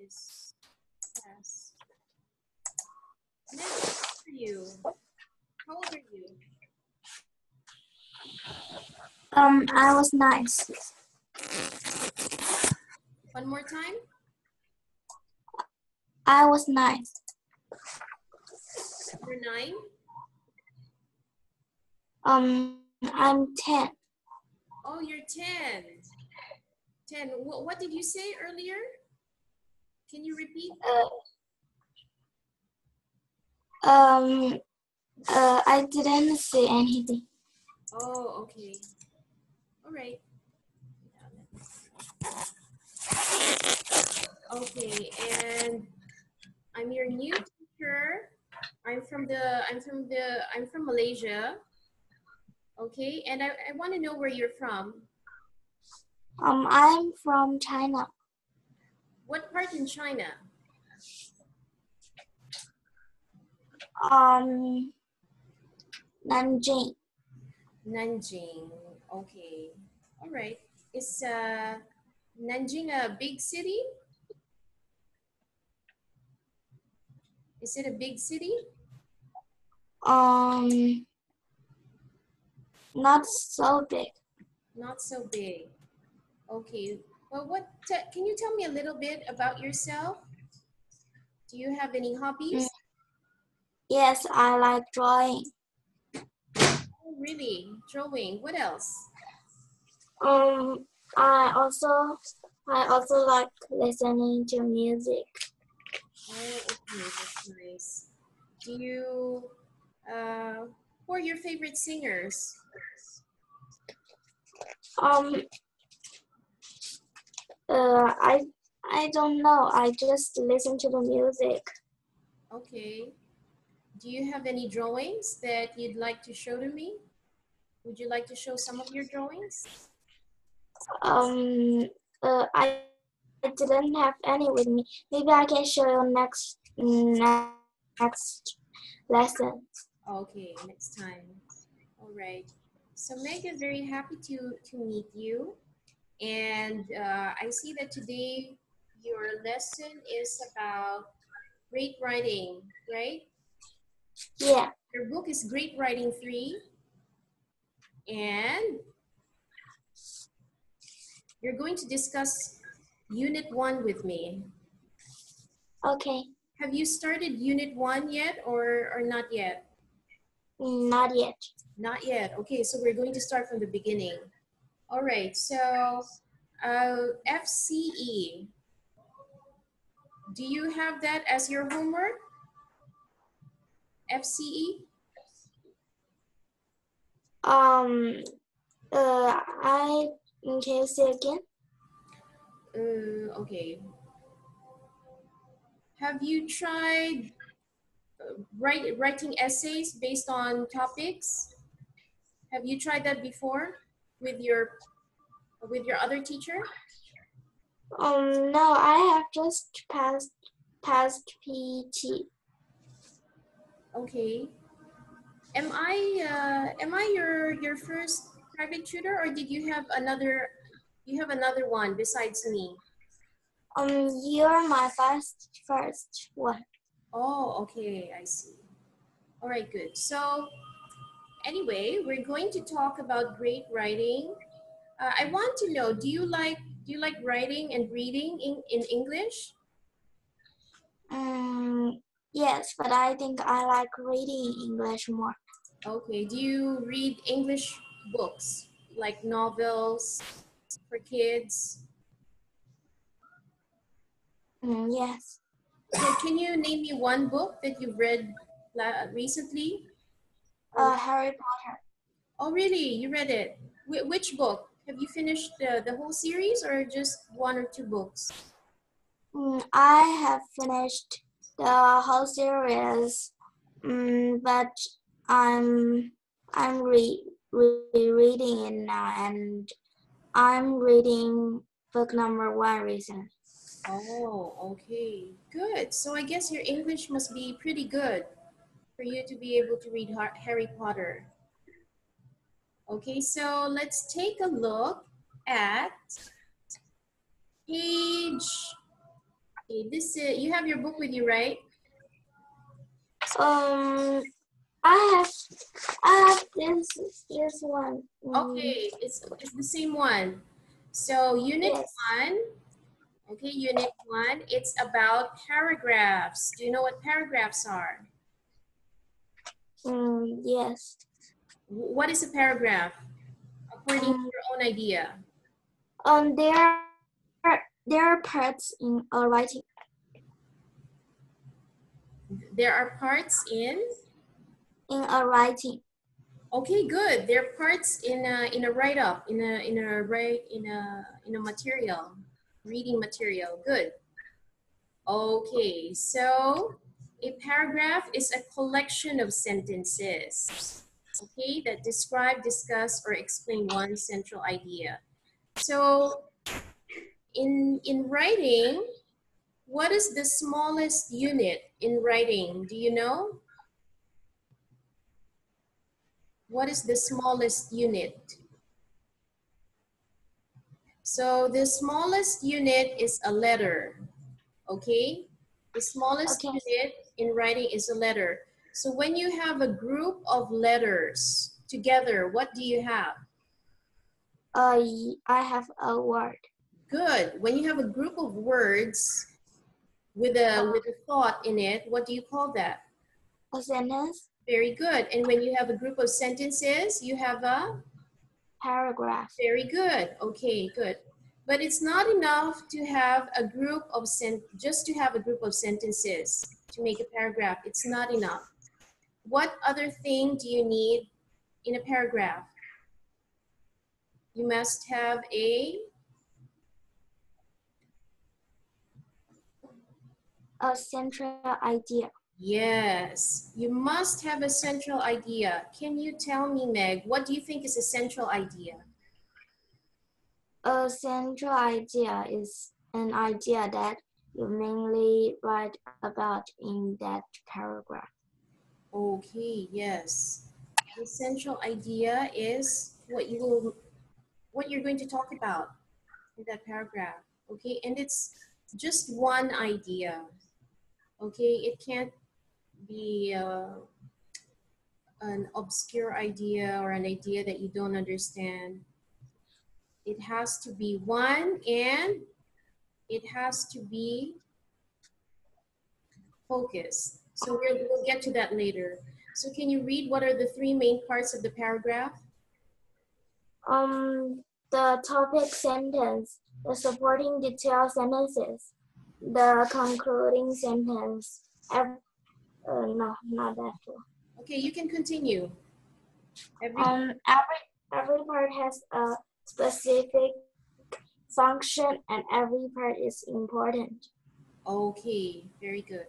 this class. Next, how are you? How old are you? I was nice. One more time. I was nice. You're 9. I'm 10. Oh, you're 10. 10. What did you say earlier? Can you repeat? I didn't say anything. Oh, okay. All right. Okay, and I'm your new teacher. I'm from Malaysia. Okay, and I want to know where you're from. I'm from China. What part in China? Nanjing. Nanjing. Okay. All right. Is Nanjing a big city? Is it a big city? Not so big. Not so big. Okay. Well, can you tell me a little bit about yourself? Do you have any hobbies? Yes, I like drawing. Oh, really? Drawing. What else? I also like listening to music. Oh, okay, that's nice. Do you, who are your favorite singers? I don't know. I just listen to the music. Okay. Do you have any drawings that you'd like to show to me? Would you like to show some of your drawings? I didn't have any with me. Maybe I can show you next lesson. Okay, next time. All right. So Meg is very happy to meet you. And I see that today your lesson is about great writing, right? Yeah. Your book is Great Writing 3. And you're going to discuss Unit 1 with me. Okay. Have you started Unit 1 yet or not yet? Not yet. Not yet. Okay, so we're going to start from the beginning. All right, so FCE. Do you have that as your homework? FCE? Can you say again? Okay. Have you tried writing essays based on topics? Have you tried that before with your other teacher? No, I have just passed PT. Okay. Am I your first private tutor, or did you have another one besides me? You're my first one. Oh, okay, I see. All right, good. So anyway, we're going to talk about great writing. I want to know, do you like writing and reading in English? Yes, but I think I like reading English more. Okay, do you read English books, like novels for kids? Yes. So can you name me one book that you've read recently? Harry Potter. Oh, really? You read it? Which book? Have you finished the whole series or just 1 or 2 books? I have finished the whole series, but I'm rereading it now, and I'm reading book number 1 recently. Oh, okay, good. So I guess your English must be pretty good for you to be able to read Harry Potter. Okay, so let's take a look at page Okay, this you have your book with you, right? Um, I have this one. Okay, it's the same one. So unit Yes. 1, okay, unit 1, it's about paragraphs. Do you know what paragraphs are? Yes. What is a paragraph according to Um, your own idea? there are parts in a writing. There are parts in. In a writing. Okay, good. There are parts in a write up in a material, reading material. Good. Okay, so a paragraph is a collection of sentences, okay, that describe, discuss, or explain one central idea. So in writing, what is the smallest unit in writing? Do you know? What is the smallest unit? So the smallest unit is a letter, okay? The smallest Okay. unit in writing is a letter. So when you have a group of letters together, what do you have? I have a word. Good. When you have a group of words with a thought in it, what do you call that? A sentence. Very good. And when you have a group of sentences, you have a. Paragraph. Very good. Okay, good. But it's not enough to have a group of just to have a group of sentences to make a paragraph. It's not enough. What other thing do you need in a paragraph? You must have A central idea. yes, you must have a central idea. Can you tell me, Meg, what do you think is a central idea? A central idea is an idea that you mainly write about in that paragraph. Okay, yes. The central idea is what you're going to talk about in that paragraph. Okay, and it's just one idea. Okay, it can't be an obscure idea or an idea that you don't understand. It has to be one and it has to be focused. So we'll get to that later. So can you read what are the three main parts of the paragraph? The topic sentence, the supporting detail sentences, the concluding sentence. No, not that one. Okay, you can continue. Every part has a specific function, and every part is important. Okay, very good.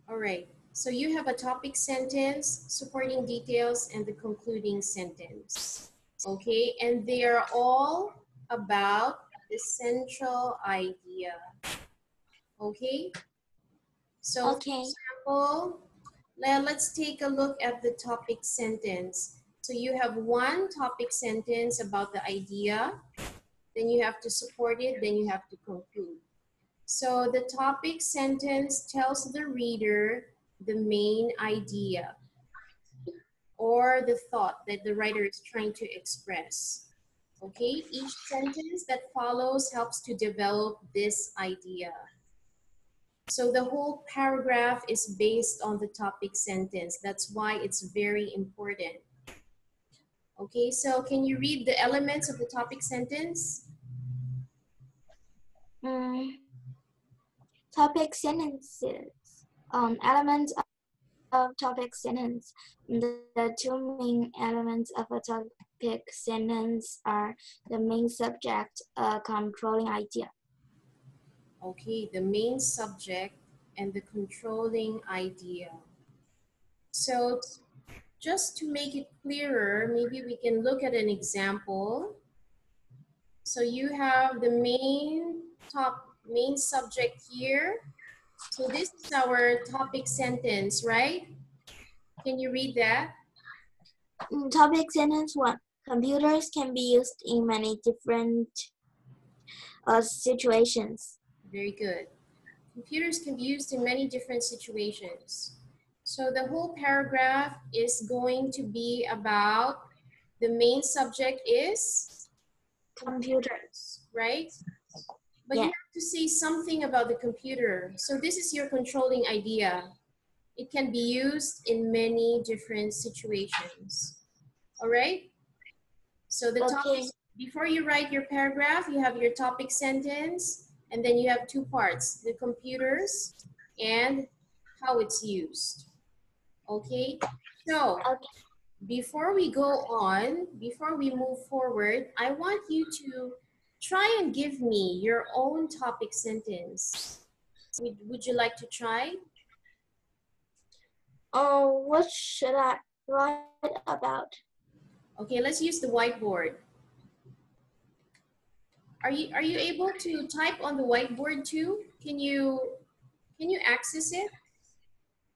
All right. So you have a topic sentence, supporting details, and the concluding sentence. Okay, and they are all about the central idea. Okay, so for Okay. example, let's take a look at the topic sentence. So you have one topic sentence about the idea, then you have to support it, then you have to conclude. So the topic sentence tells the reader the main idea or the thought that the writer is trying to express. Okay, each sentence that follows helps to develop this idea. So the whole paragraph is based on the topic sentence. That's why it's very important. Okay, so can you read the elements of the topic sentence? Mm, Topic sentences. Elements of topic sentence. The two main elements of a topic sentence are the main subject, a controlling idea. Okay, the main subject and the controlling idea. So just to make it clearer, maybe we can look at an example. So you have the main subject here. So this is our topic sentence, right? Can you read that? Topic sentence 1. Computers can be used in many different situations. Very good. Computers can be used in many different situations. So the whole paragraph is going to be about the main subject is computers, right? But you Yeah. have to say something about the computer. So this is your controlling idea. It can be used in many different situations. All right? So the topic, Okay. before you write your paragraph, you have your topic sentence, and then you have two parts, the computers and how it's used. Okay? So Okay. before we go on, before we move forward, I want you to try and give me your own topic sentence. Would you like to try? What should I write about? Okay, let's use the whiteboard. Are you able to type on the whiteboard too? Can you access it?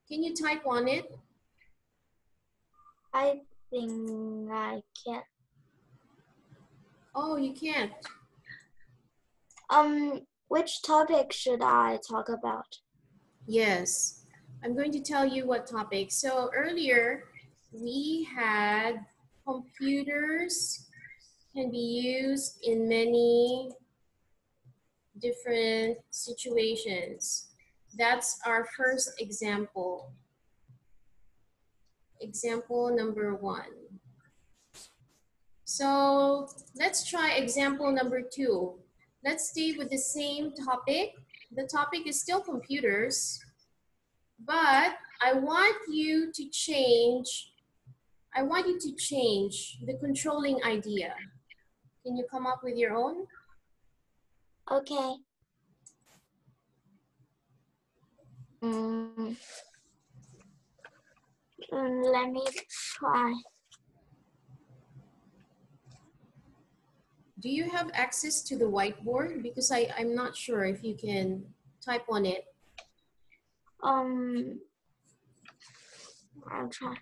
Can you type on it? I think I can. Oh, you can't. Which topic should I talk about? Yes. I'm going to tell you what topic. So earlier we had computers can be used in many different situations. That's our first example. Example number 1. So let's try example number 2. Let's stay with the same topic. The topic is still computers, but I want you to change the controlling idea. Can you come up with your own? Okay. Mm, Let me try. Do you have access to the whiteboard? Because I'm not sure if you can type on it. Um, I'll try.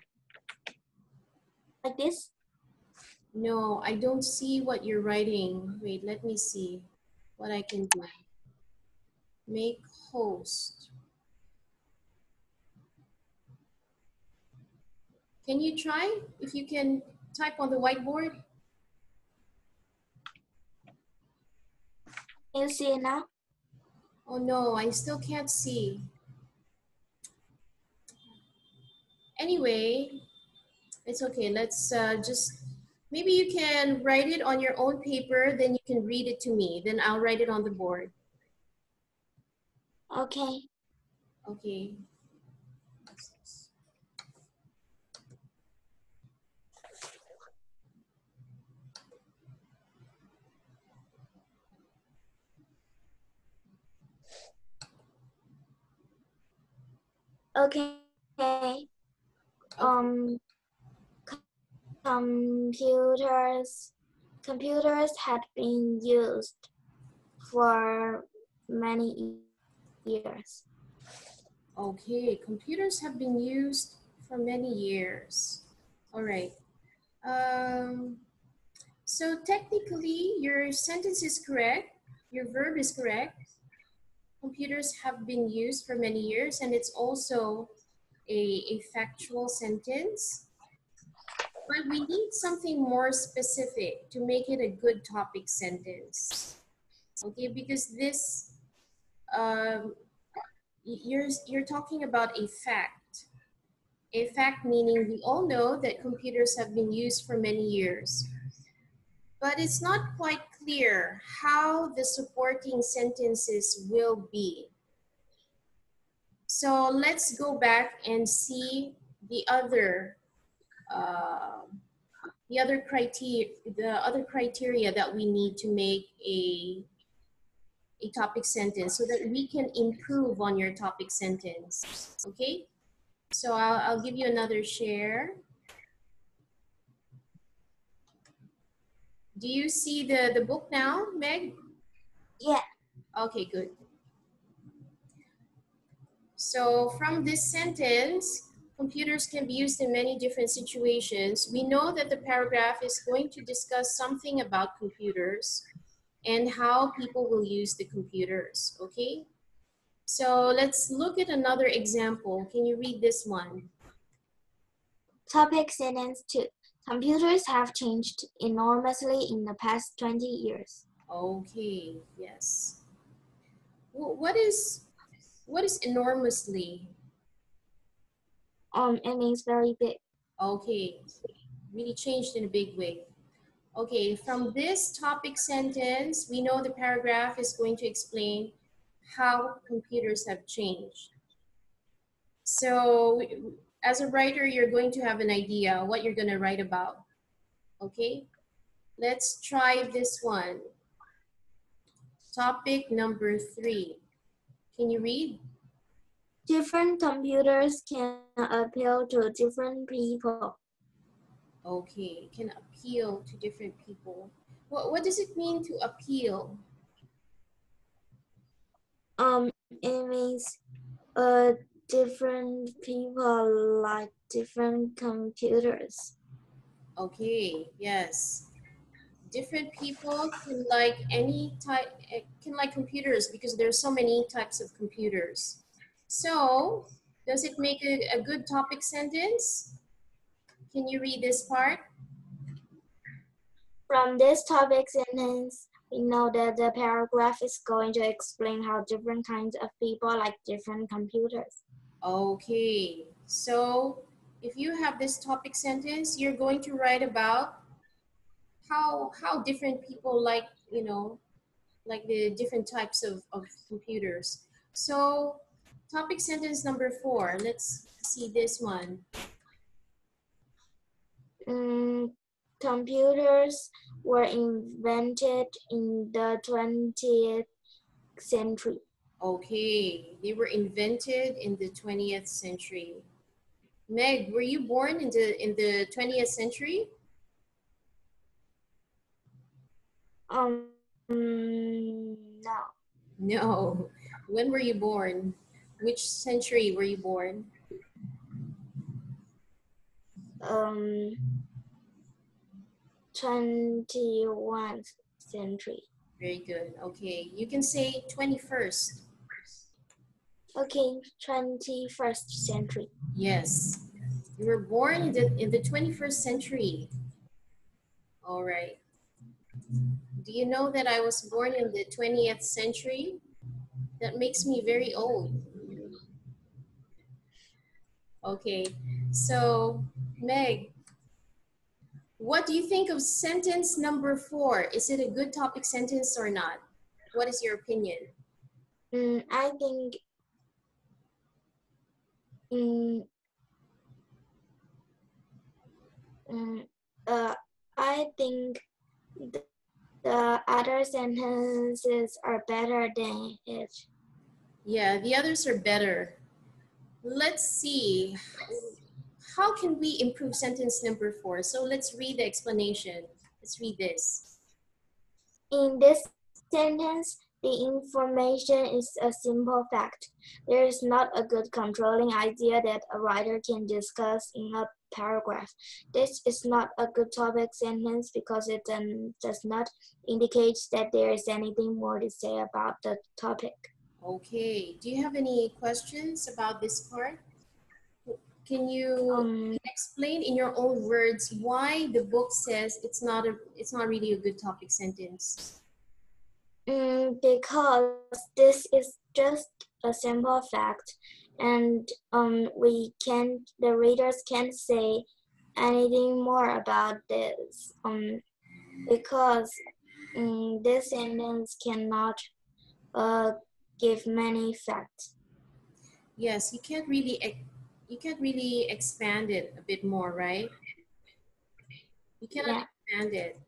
Like this? No, I don't see what you're writing. Wait, let me see what I can do. Make host. Can you try if you can type on the whiteboard? You see it now? Oh no, I still can't see. Anyway, it's okay. Let's just, maybe you can write it on your own paper, then you can read it to me. Then I'll write it on the board. Okay. Okay. Okay. Okay. Um, computers had been used for many years. Okay. Computers have been used for many years. All right. Um, so technically, your sentence is correct. Your verb is correct. Computers have been used for many years, and it's also a factual sentence. But we need something more specific to make it a good topic sentence. Okay, because this, um, you're talking about a fact. A fact meaning we all know that computers have been used for many years. But it's not quite clear how the supporting sentences will be. So let's go back and see the other uh, criteria that we need to make a topic sentence so that we can improve on your topic sentence. Okay, so I'll give you another share. Do you see the book now, Meg? Yeah. Okay, good. So from this sentence, computers can be used in many different situations. We know that the paragraph is going to discuss something about computers and how people will use the computers, okay? So let's look at another example. Can you read this one? Topic sentence 2. Computers have changed enormously in the past 20 years. Okay, yes. What is enormously? It means very big. Okay, really changed in a big way. Okay, from this topic sentence, we know the paragraph is going to explain how computers have changed. So as a writer, you're going to have an idea what you're going to write about. Okay, let's try this one. Topic number 3. Can you read? Different computers can appeal to different people. Okay, can appeal to different people. What does it mean to appeal? It means different people like different computers. Okay, yes. Different people can like any type, can like computers because there's so many types of computers. So, does it make a good topic sentence? Can you read this part? From this topic sentence, we know that the paragraph is going to explain how different kinds of people like different computers. Okay, so if you have this topic sentence, you're going to write about how different people like, like the different types of computers. So topic sentence number 4, let's see this one. Computers were invented in the 20th century. Okay, they were invented in the 20th century. Meg, were you born in the 20th century? No. No. When were you born? Which century were you born? 21st century. Very good. Okay, you can say 21st. Okay, 21st century. Yes. You were born in the 21st century. All right. Do you know that I was born in the 20th century? That makes me very old. Okay. So, Meg, what do you think of sentence number 4? Is it a good topic sentence or not? What is your opinion? I think mm, mm, I think the other sentences are better than it. Yeah, the others are better. Let's see. How can we improve sentence number 4? So let's read the explanation. Let's read this. In this sentence, the information is a simple fact. There is not a good controlling idea that a writer can discuss in a paragraph. This is not a good topic sentence because it does not indicate that there is anything more to say about the topic. Okay. Do you have any questions about this part? Can you explain in your own words why the book says it's not really a good topic sentence? Because this is just a simple fact, and the readers can't say anything more about this. Because this sentence cannot give many facts. Yes, you can't really expand it a bit more, right? You cannot Yeah. expand it.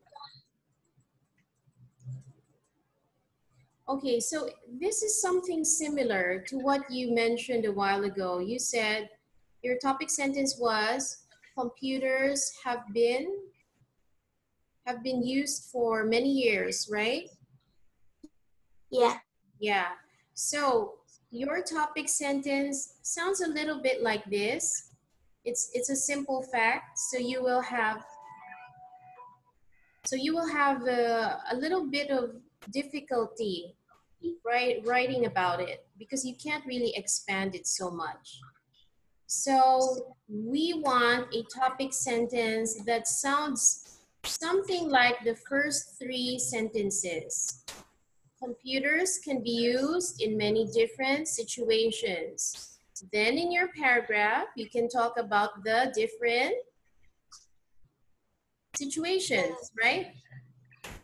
Okay, so this is something similar to what you mentioned a while ago. You said your topic sentence was computers have been used for many years, right? Yeah. Yeah. So your topic sentence sounds a little bit like this. It's a simple fact. So you will have a little bit of difficulty, right, writing about it. because you can't really expand it so much. So we want a topic sentence that sounds something like the first three sentences. Computers can be used in many different situations. Then in your paragraph, you can talk about the different situations, right?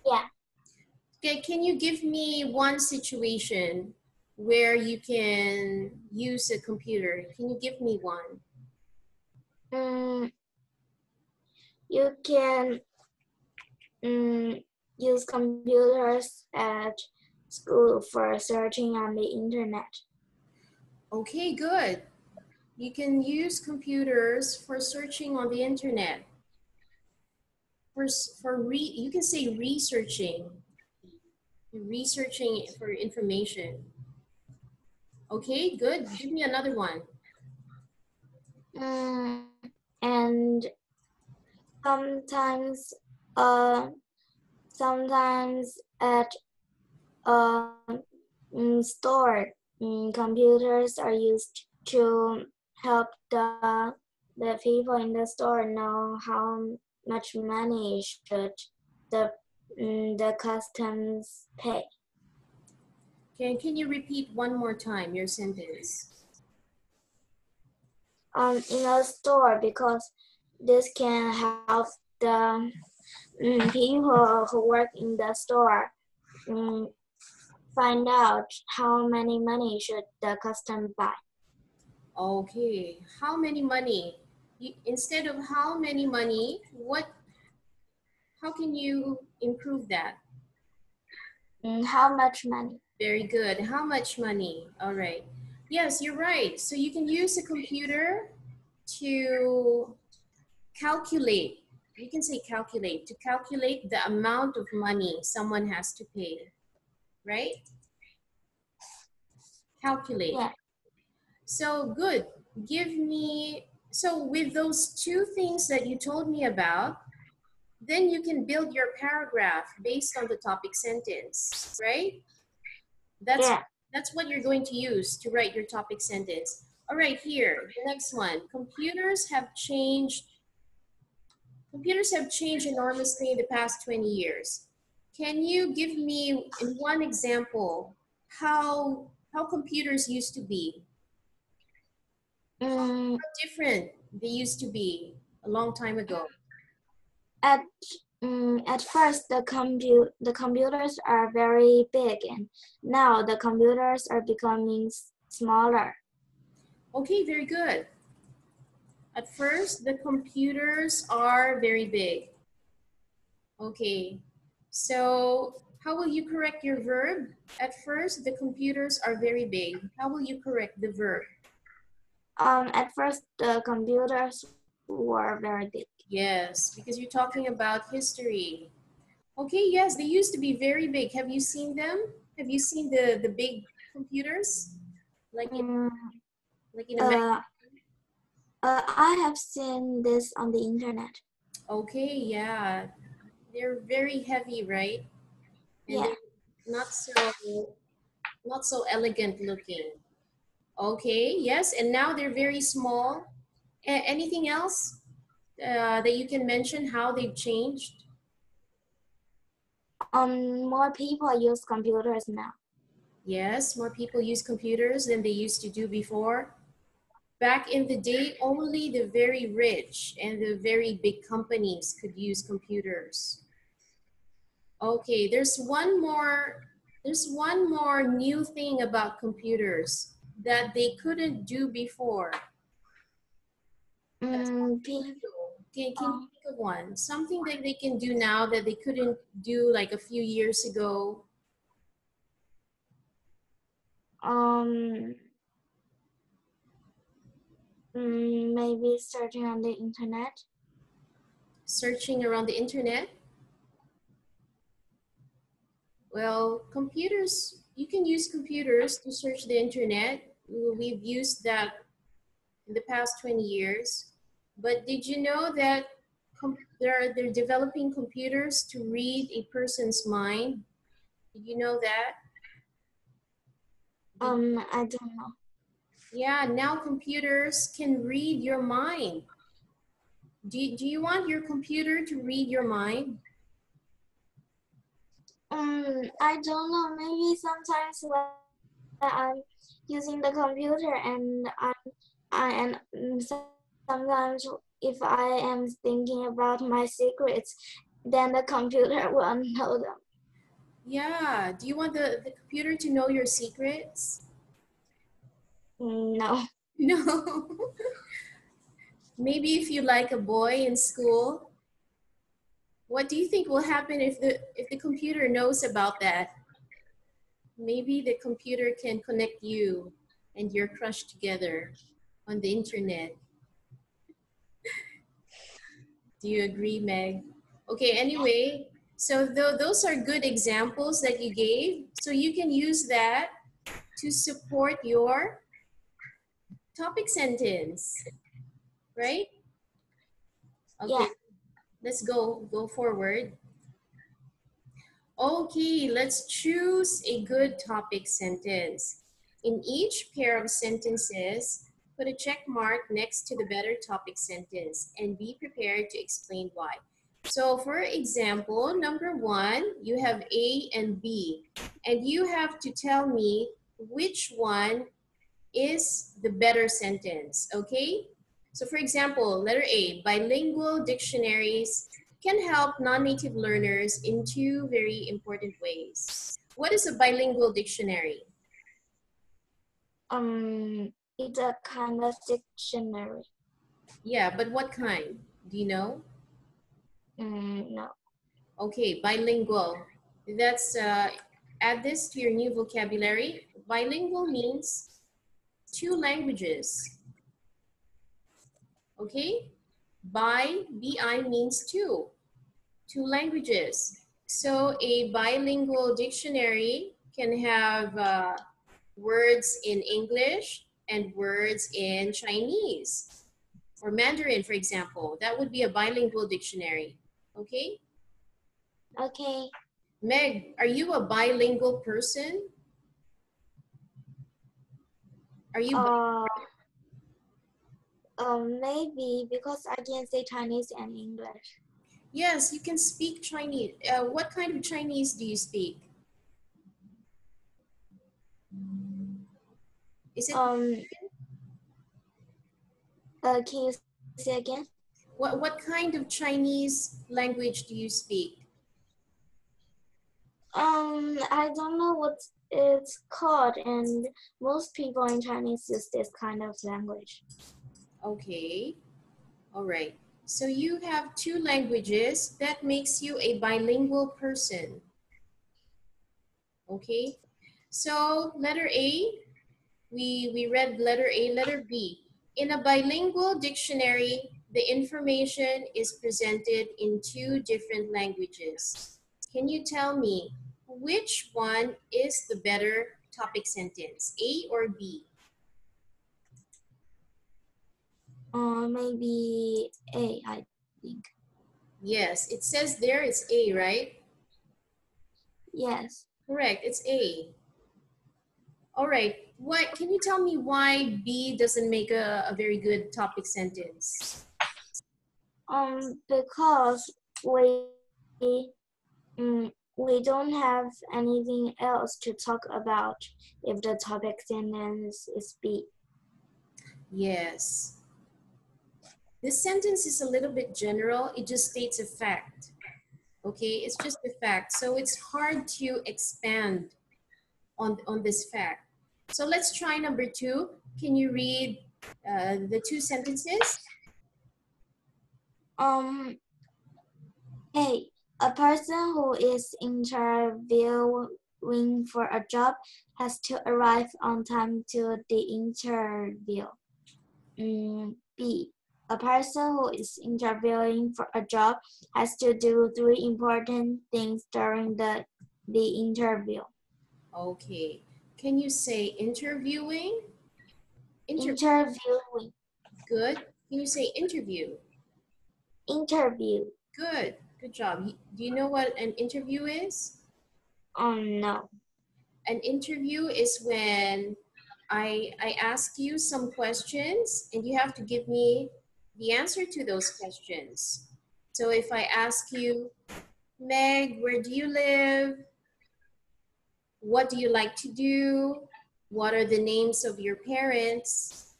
Yeah. Okay, can you give me one situation where you can use a computer? Can you give me one? You can use computers at school for searching on the internet. Okay, good. You can use computers for searching on the internet. You can say researching for information. Okay, good. Give me another one. And sometimes, sometimes at a store, computers are used to help the people in the store know how much money should the customs pay. Okay, can you repeat one more time your sentence? In a store, because this can help the people who work in the store find out how many money should the customer buy. Okay, how many money? Instead of how many money, how can you improve that? How much money? Very good. How much money? All right. Yes, you're right. So you can use a computer to calculate. You can say calculate, to calculate the amount of money someone has to pay, right? Calculate. Yeah. So good. So with those two things that you told me about, then you can build your paragraph based on the topic sentence, right? Yeah. That's what you're going to use to write your topic sentence. All right, here, the next one. Computers have changed enormously in the past 20 years. Can you give me in one example how computers used to be? Um, How different they used to be a long time ago? at at first, the computers are very big, and now the computers are becoming smaller. Okay, very good. At first, the computers are very big. Okay, so how will you correct your verb? At first, the computers are very big. How will you correct the verb? At first, the computers were very big. Yes, because you're talking about history. Okay, yes, they used to be very big. Have you seen them? Have you seen the big computers? Like in Um, like in a uh, I have seen this on the internet. Okay, yeah. They're very heavy, right? And Yeah. they're not so not so elegant looking. Okay, yes, and now they're very small. Anything else that you can mention how they've changed? More people use computers now. Yes, more people use computers than they used to do before. Back in the day, only the very rich and the very big companies could use computers. Okay, there's one more new thing about computers that they couldn't do before. That's People, can you think of one? Something that they can do now that they couldn't do like a few years ago? um, maybe searching on the internet. Searching around the internet? Well, computers, you can use computers to search the internet. We've used that in the past 20 years. But did you know that they're developing computers to read a person's mind? Did you know that? I don't know. Yeah, now computers can read your mind. Do you want your computer to read your mind? I don't know. Maybe sometimes when I'm using the computer sometimes if I am thinking about my secrets, then the computer will know them. Yeah, do you want the computer to know your secrets? No. No. Maybe if you like a boy in school, what do you think will happen if the computer knows about that? Maybe the computer can connect you and your crush together on the internet. Do you agree, Meg? Okay, anyway, so those are good examples that you gave. So you can use that to support your topic sentence, right? Yeah. Okay, let's go forward. Okay, let's choose a good topic sentence. In each pair of sentences, put a check mark next to the better topic sentence and be prepared to explain why. So for example, number one, you have A and B, and you have to tell me which one is the better sentence, okay? So for example, letter A, bilingual dictionaries can help non-native learners in two very important ways. What is a bilingual dictionary? It's a kind of dictionary. Yeah, but what kind? Do you know? No. Okay, bilingual. That's add this to your new vocabulary. Bilingual means two languages. Okay? Bi means two languages. So a bilingual dictionary can have words in English and words in Chinese or Mandarin, for example. That would be a bilingual dictionary. Okay? Okay. Meg, are you a bilingual person? Are you? Uh, Maybe because I can say Chinese and English. Yes, you can speak Chinese. What kind of Chinese do you speak? Is it Um, can you say again? what kind of Chinese language do you speak? I don't know what it's called, and most people in Chinese use this kind of language. Okay. All right. So you have two languages. That makes you a bilingual person. Okay. So letter A, we read letter A, letter B. In a bilingual dictionary, the information is presented in two different languages. Can you tell me which one is the better topic sentence, A or B? Maybe A, I think. Yes, it says there it's A, right? Yes. Correct, it's A. All right. What can you tell me why B doesn't make a very good topic sentence? Because we we don't have anything else to talk about if the topic sentence is B. Yes. This sentence is a little bit general. It just states a fact. Okay, it's just a fact. So it's hard to expand on this fact. So let's try number two. Can you read the two sentences? Um, A, a person who is interviewing for a job has to arrive on time to the interview. B, a person who is interviewing for a job has to do three important things during the interview. Okay. Can you say interviewing? Interviewing, Good. Can you say interview? interview. Good. Good job. Do you know what an interview is? No. An interview is when I ask you some questions and you have to give me the answer to those questions. So if I ask you, Meg, where do you live? What do you like to do? What are the names of your parents?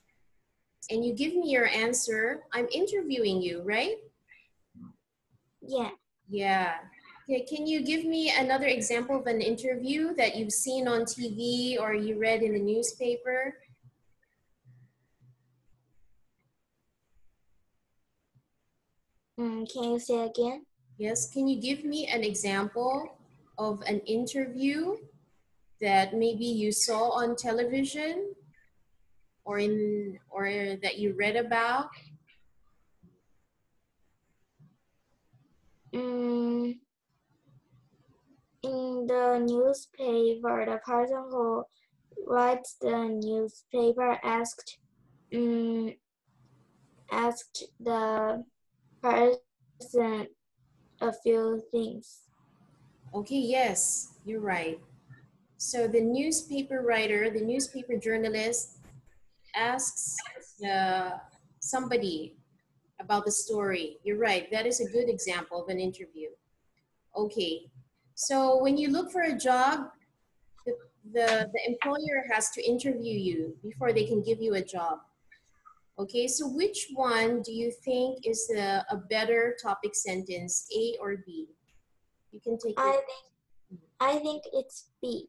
And you give me your answer, I'm interviewing you, right? Yeah. Yeah. Okay, can you give me another example of an interview that you've seen on TV or you read in the newspaper? Can you say again? Yes, can you give me an example of an interview that maybe you saw on television or that you read about? Mm, in the newspaper, the person who writes the newspaper asked the person a few things. Okay, yes, you're right. So the newspaper writer, the newspaper journalist asks somebody about the story. You're right, that is a good example of an interview. Okay, so when you look for a job, the, the employer has to interview you before they can give you a job. Okay, so which one do you think is a better topic sentence, A or B? You can take your... I think it's B.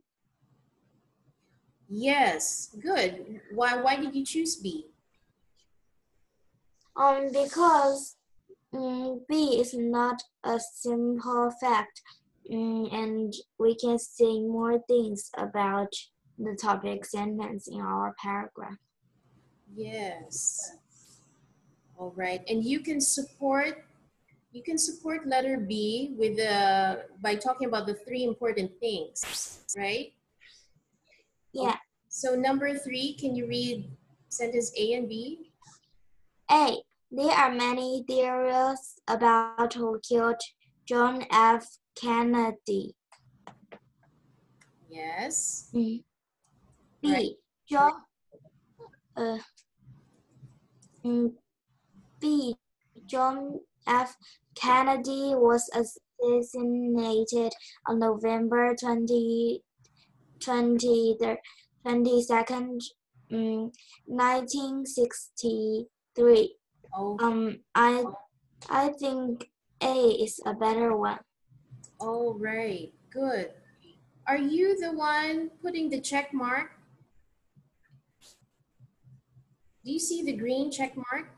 Yes, good. Why did you choose B? Because B is not a simple fact, and we can say more things about the topic sentence in our paragraph. Yes. All right. And you can support letter B with by talking about the three important things, right? Yeah. So number 3, can you read sentence A and B? A. There are many theories about who killed John F. Kennedy. Yes. B. Right. John uh, B. John F. Kennedy was assassinated on November 22nd, 1963. Okay. I think A is a better one. All right. Good. Are you the one putting the check mark? Do you see the green check mark?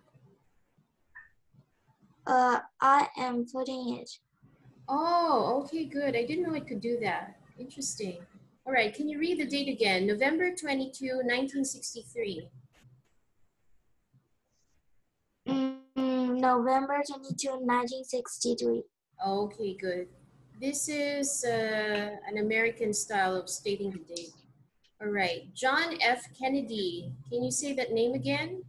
I am putting it. Oh, okay, good. I didn't know it could do that. Interesting. All right, can you read the date again? November 22, 1963. November 22, 1963. Okay, good. This is an American style of stating the date. All right, John F. Kennedy. Can you say that name again?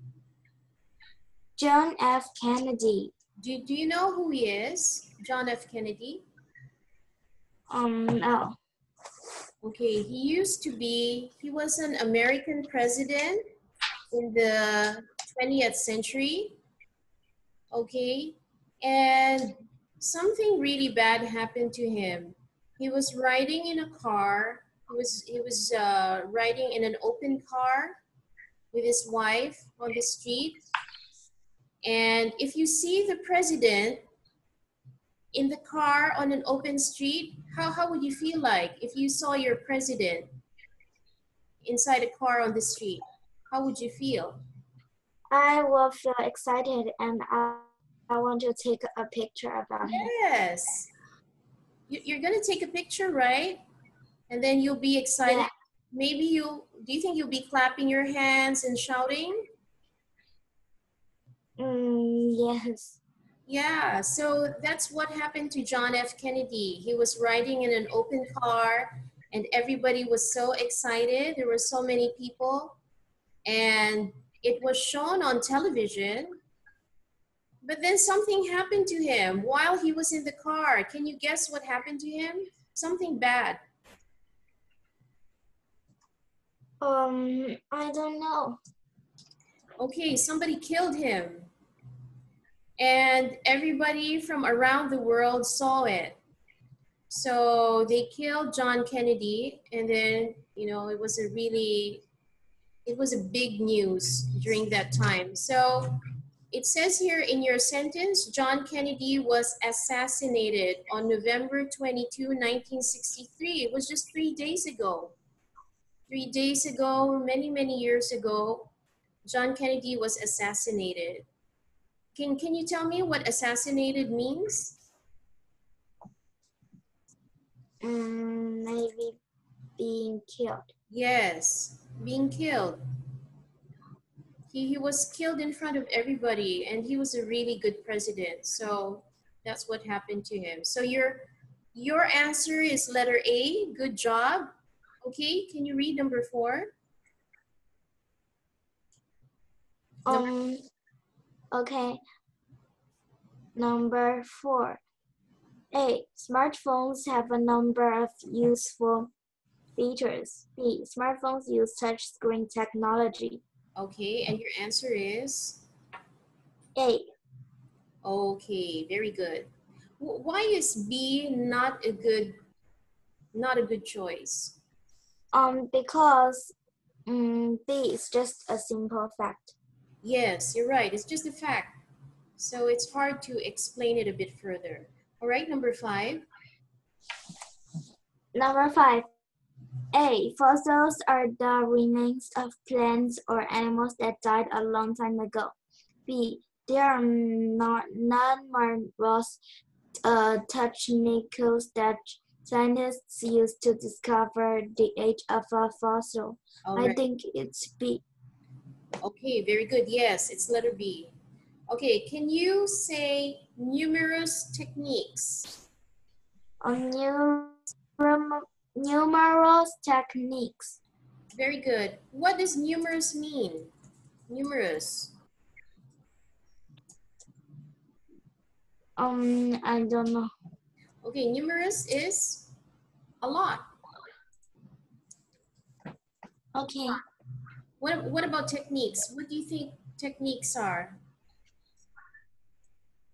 John F. Kennedy. Do you know who he is? John F. Kennedy? No. Okay, he was an American president in the 20th century. Okay, and something really bad happened to him. He was riding in a car. He was riding in an open car with his wife on the street. And if you see the president in the car on an open street, how would you feel like if you saw your president inside a car on the street? How would you feel? I will feel excited and I want to take a picture about him. Yes. You're gonna take a picture, right? And then you'll be excited. Yeah. Maybe do you think you'll be clapping your hands and shouting? Yes. Yeah, so that's what happened to John F. Kennedy. He was riding in an open car and everybody was so excited. There were so many people and it was shown on television. But then something happened to him while he was in the car. Can you guess what happened to him? Something bad. I don't know. Okay, somebody killed him. And everybody from around the world saw it. So they killed John Kennedy, and then, it was a big news during that time. So it says here in your sentence, John Kennedy was assassinated on November 22, 1963. It was just 3 days ago. 3 days ago, many, many years ago, John Kennedy was assassinated. Can you tell me what assassinated means? Maybe being killed. Yes, being killed. He was killed in front of everybody, and he was a really good president. So that's what happened to him. So your answer is letter A. Good job. Okay, can you read number 4? Number Okay. Number 4. A. Smartphones have a number of useful features. B. Smartphones use touchscreen technology. Okay, and your answer is A. okay. Very good. Why is B not a good choice? Because B is just a simple fact. Yes, you're right. It's just a fact. So it's hard to explain it a bit further. All right, number 5. Number 5. A. Fossils are the remains of plants or animals that died a long time ago. B. There are numerous techniques that scientists use to discover the age of a fossil. All I right. think it's B. Okay, very good. Yes, it's letter B. Okay, can you say numerous techniques? Numerous techniques. Very good. What does numerous mean? Numerous. I don't know. Okay, numerous is a lot. Okay. What about techniques? What do you think techniques are?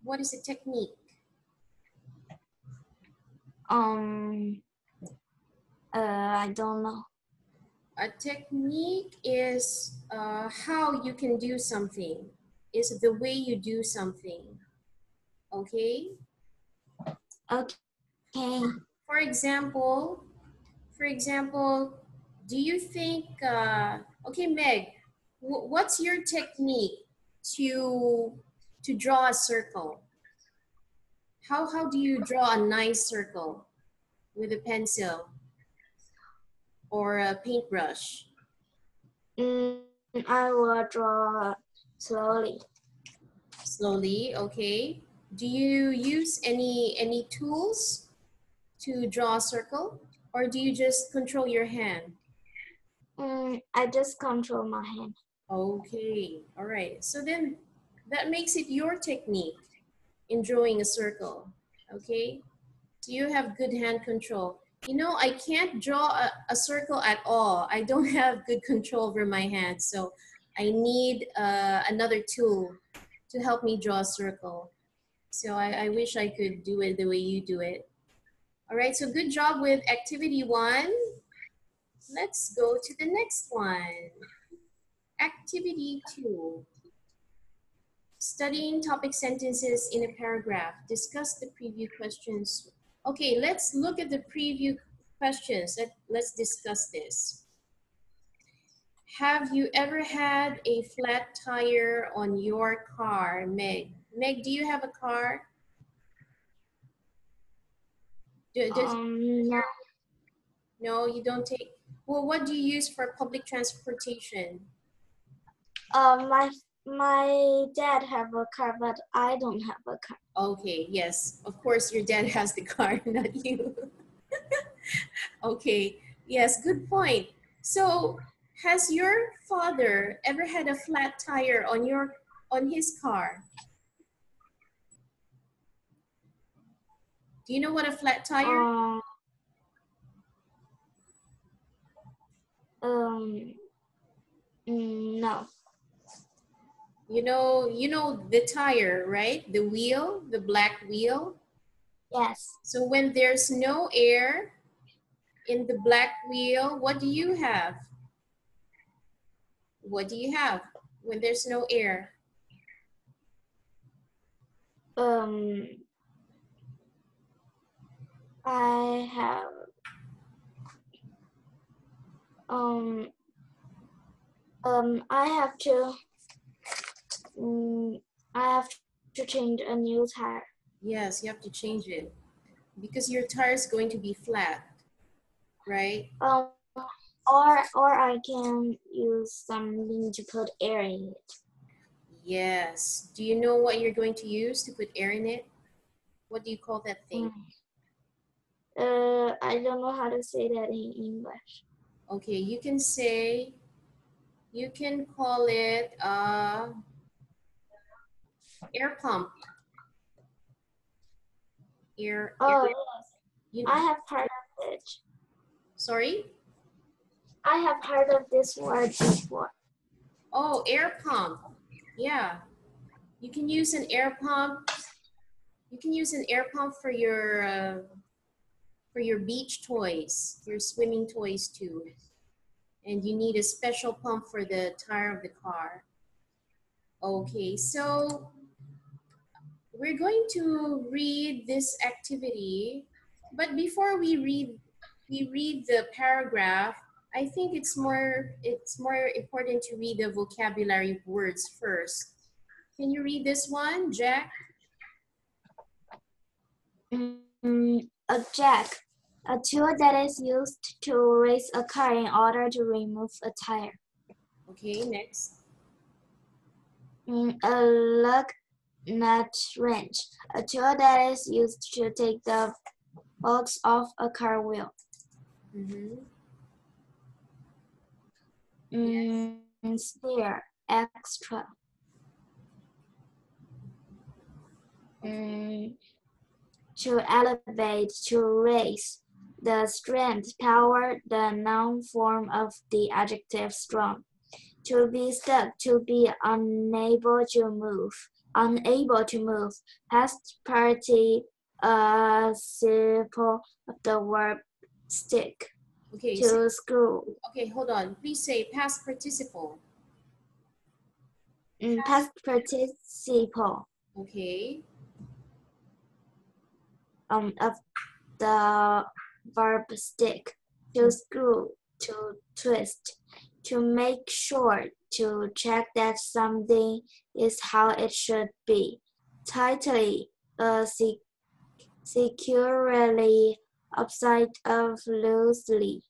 What is a technique? I don't know. A technique is how you can do something, is the way you do something. Okay? Okay. For example, do you think, okay, Meg, what's your technique to draw a circle? How do you draw a nice circle with a pencil or a paintbrush? I will draw slowly. Slowly, okay. Do you use any tools to draw a circle, or do you just control your hand? I just control my hand. Okay, all right. So then that makes it your technique in drawing a circle, okay? So you have good hand control. I can't draw a circle at all. I don't have good control over my hands, so I need another tool to help me draw a circle. So I wish I could do it the way you do it. All right, so good job with activity 1. Let's go to the next one. Activity 2. Studying topic sentences in a paragraph. Discuss the preview questions. Okay, let's look at the preview questions. Let's discuss this. Have you ever had a flat tire on your car, Meg? Meg, do you have a car? Does No. No, you don't take. Well, what do you use for public transportation? My dad have a car, but I don't have a car. Okay, yes. Of course, your dad has the car, not you. Okay, yes, good point. So, has your father ever had a flat tire on his car? Do you know what a flat tire? Um, Um, no. You know the tire, right? The wheel, the black wheel. Yes. So when there's no air in the black wheel, what do you have? What do you have when there's no air? Um, I have um I have to I have to change a new tire. Yes, you have to change it because your tire is going to be flat, right? Um, or I can use something to put air in it. Yes. Do you know what you're going to use to put air in it? What do you call that thing? I don't know how to say that in English. Okay, you can call it air pump. Air, Oh, you, I have heard of it. sorry? I have heard of this word before. Oh, air pump. Yeah. You can use an air pump. You can use an air pump for your beach toys, your swimming toys too. And you need a special pump for the tire of the car. Okay, so we're going to read this activity, but before we read the paragraph, I think it's more important to read the vocabulary words first. Can you read this one, Jack? A jack, a tool that is used to raise a car in order to remove a tire. Okay, next. A lug nut wrench, a tool that is used to take the bolts off a car wheel. Spare, extra. To elevate, to raise. The strength, power, the noun form of the adjective strong. To be stuck, to be unable to move. Unable to move. Past participle of the verb stick. Okay, To screw. okay, hold on. Please say past participle. Past participle Okay. of the verb stick. To screw, to twist. To make sure, to check that something is how it should be. Tightly, securely, upside of loosely.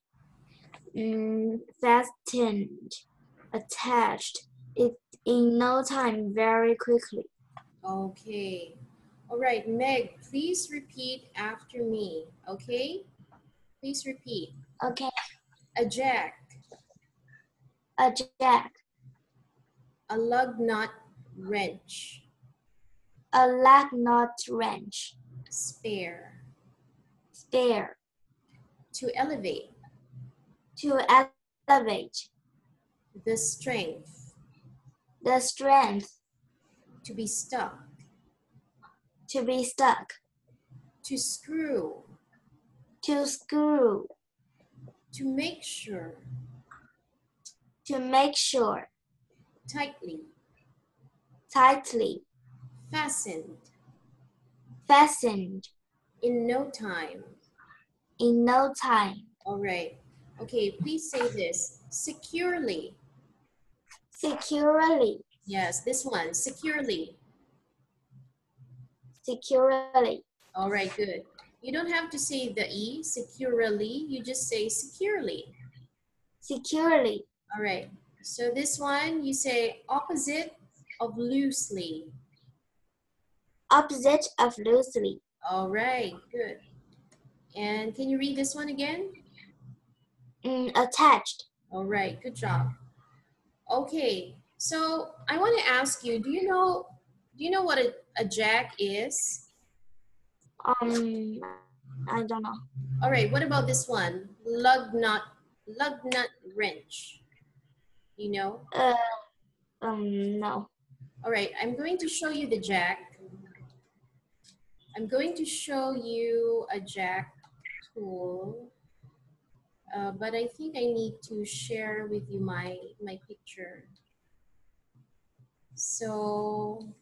Fastened, attached. It in no time, very quickly. Okay. All right, Meg, please repeat after me, okay? Please repeat. Okay, A jack, a jack, a lug nut wrench, a lug nut wrench, spare, spare, to elevate, to elevate, the strength, the strength, to be stuck, to be stuck, to screw, to screw, to make sure, to make sure, tightly, tightly, fastened, fastened, in no time. in no time, All right. Okay, please say this. Securely. securely, Yes, this one, securely. securely, All right, good. You don't have to say the E, securely. You just say securely. securely, All right. So this one, you say opposite of loosely. opposite of loosely, All right, good. And can you read this one again? attached. All right, good job. Okay, so I want to ask you, do you know what a jack is? I don't know. All right, what about this one? Lug nut Lug nut wrench. You know? No. All right, I'm going to show you the jack. I'm going to show you a jack tool, but I think I need to share with you my picture. So,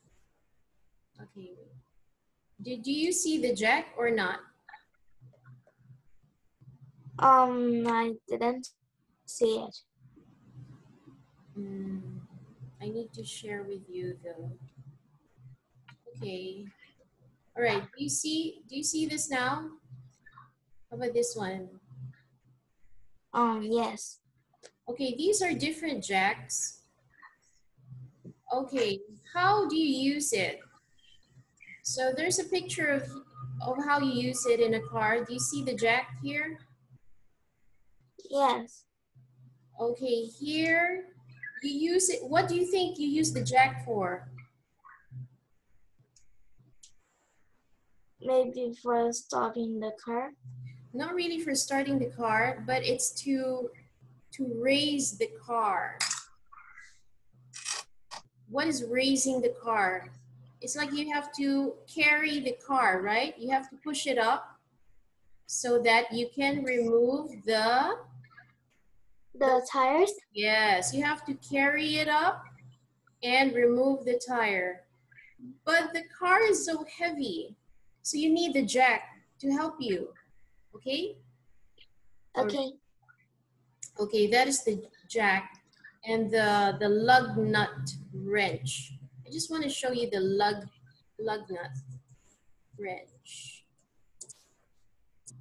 okay. Did you see the jack or not? I didn't see it. I need to share with you though. Okay. All right. Do you see this now? How about this one? Yes. Okay, these are different jacks. Okay, how do you use it? So there's a picture of how you use it in a car. Do you see the jack here? Yes. Okay, here you use it. What do you think you use the jack for? Maybe for stopping the car. Not really for starting the car, but it's to raise the car. What is raising the car? It's like you have to carry the car, right? You have to push it up so that you can remove the tires? yes, you have to carry it up and remove the tire. But the car is so heavy, so you need the jack to help you, okay? Okay. Okay, that is the jack and the lug nut wrench. I just want to show you the lug nut wrench.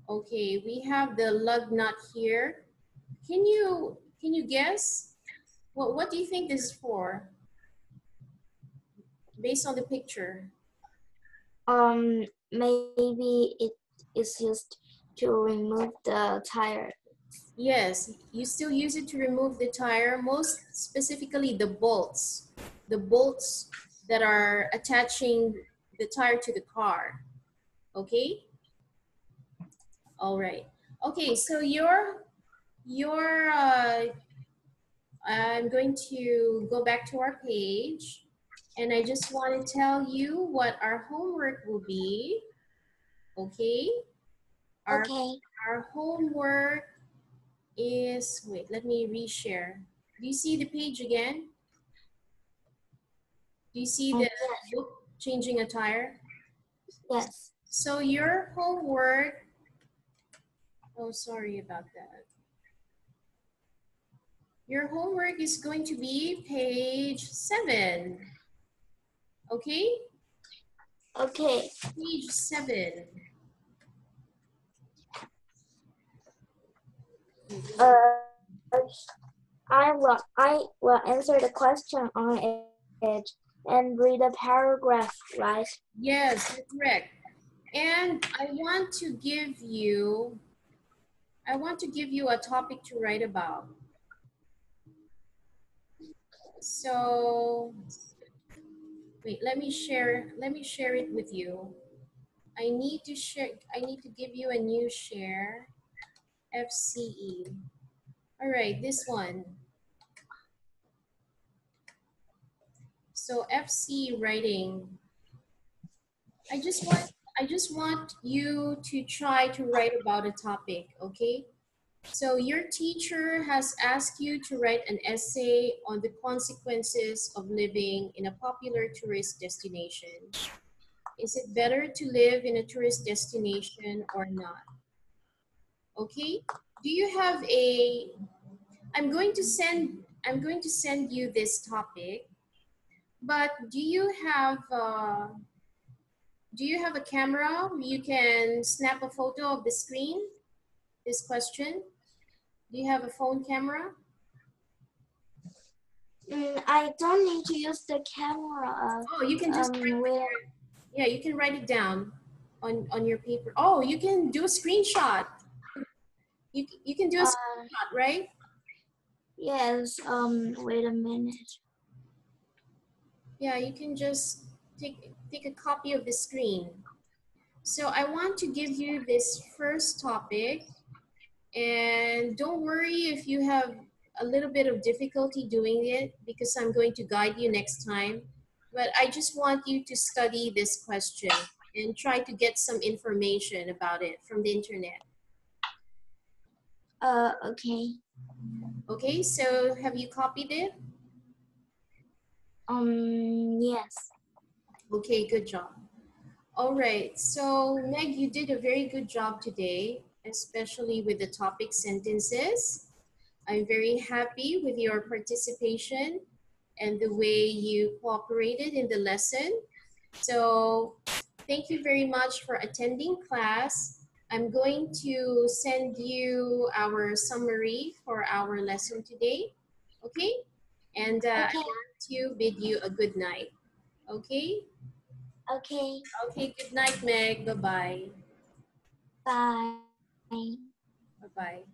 Okay, we have the lug nut here. Can you guess what do you think this is for based on the picture? Maybe it is used to remove the tire. Yes, you still use it to remove the tire, most specifically the bolts that are attaching the tire to the car. Okay? All right. Okay, so I'm going to go back to our page, and I just want to tell you what our homework will be. Okay? Okay. Our homework is, wait, let me reshare. Do you see the page again? Do you see the book changing a tire? Yes. So your homework, oh, sorry about that. Your homework is going to be page 7. Okay? Okay. Page 7. Uh, I will answer the question on it and read a paragraph, right? Yes, you're correct. And I want to give you a topic to write about. So wait, let me share it with you. I need to give you a new share. FCE. All right, this one. So FC writing. I just want you to try to write about a topic, okay? So your teacher has asked you to write an essay on the consequences of living in a popular tourist destination. Is it better to live in a tourist destination or not? Okay? Do you have a I'm going to send you this topic, but do you have a camera? You can snap a photo of the screen, this question. Do you have a phone camera? I don't need to use the camera. Oh, you can just yeah, you can write it down on your paper. Oh, you can do a screenshot. You can do a screenshot, right? Yes. Wait a minute. Yeah, you can just take a copy of the screen. So I want to give you this first topic. And don't worry if you have a little bit of difficulty doing it, because I'm going to guide you next time. But I just want you to study this question and try to get some information about it from the internet. Okay. Okay, so have you copied it? Yes. Okay, good job. All right, so Meg, you did a very good job today, especially with the topic sentences. I'm very happy with your participation and the way you cooperated in the lesson. So thank you very much for attending class. I'm going to send you our summary for our lesson today, okay? And I Okay. want to bid you a good night, okay? Okay. Okay, good night, Meg. Bye-bye. Bye. Bye-bye.